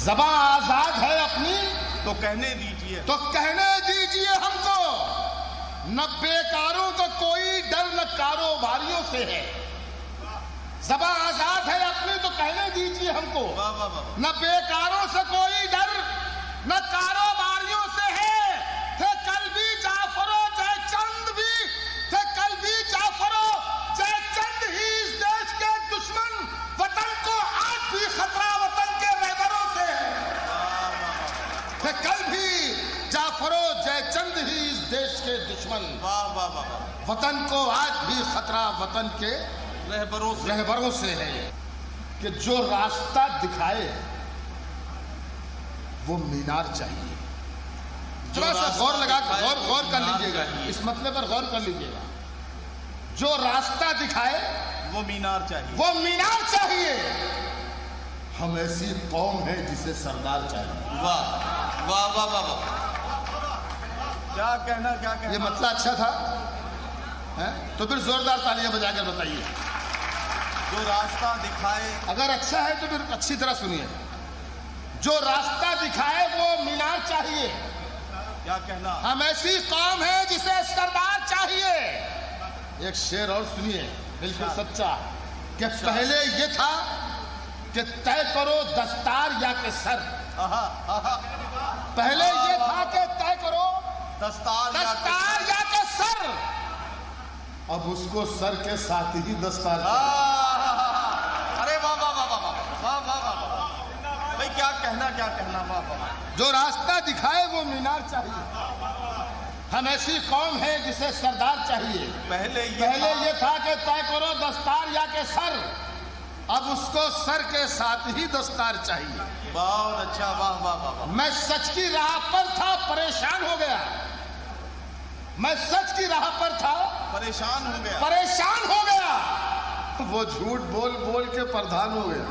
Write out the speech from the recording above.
ज़बान आजाद है अपनी तो कहने दीजिए, तो कहने दीजिए हमको। न बेकारों का कोई डर न कारोबारियों से है। ज़बान आजाद है अपनी तो कहने दीजिए हमको। वाह वाह वाह। न बेकारों से कोई डर न कारोबारियों से है। थे कल भी जाफरो जयचंद भी थे कल भी जाफरो जयचंद ही इस देश के दुश्मन। वतन को आज भी खतरा वतन के रहबरों से है। थे कल भी जाफरो जयचंद ही इस देश के दुश्मन। वाह वाह वाह। वतन को आज भी खतरा वतन के रहबरों से है। कि जो रास्ता दिखाए वो मीनार चाहिए। थोड़ा सा गौर कर लीजिएगा, इस मतलब पर गौर कर लीजिएगा। जो रास्ता दिखाए वो मीनार चाहिए, वो मीनार चाहिए। हम ऐसी कौम है जिसे सरदार चाहिए। वाह वाह वाह वाह। क्या कहना, क्या कहना। ये मतलब अच्छा था है? तो फिर जोरदार तालियां बजाकर बताइए। जो रास्ता दिखाए, अगर अच्छा है तो फिर अच्छी तरह सुनिए। जो रास्ता दिखाए वो मीनार चाहिए। क्या कहना। हम ऐसी कौम है जिसे सरदार चाहिए। एक शेर और सुनिए, बिल्कुल सच्चा। कि पहले ये था कि तय करो दस्तार या के सर। पहले ये था कि तय करो दस्तार या के सर। अब उसको सर के साथ ही दस्तार। अरे वाह वाह वाह वाह वाह वाह वाह भाई, क्या कहना, क्या कहना। वाह वाह। जो रास्ता दिखाए वो मीनार चाहिए। हम ऐसी कौम है जिसे सरदार चाहिए। पहले ये था कि तय करो दस्तार या के सर। अब उसको सर के साथ ही दस्तार चाहिए। बहुत अच्छा। वाह वाह वाह। मैं सच की राह पर था, परेशान हो गया। मैं सच की राह पर था, परेशान हो गया। वो झूठ बोल बोल के प्रधान हो गया।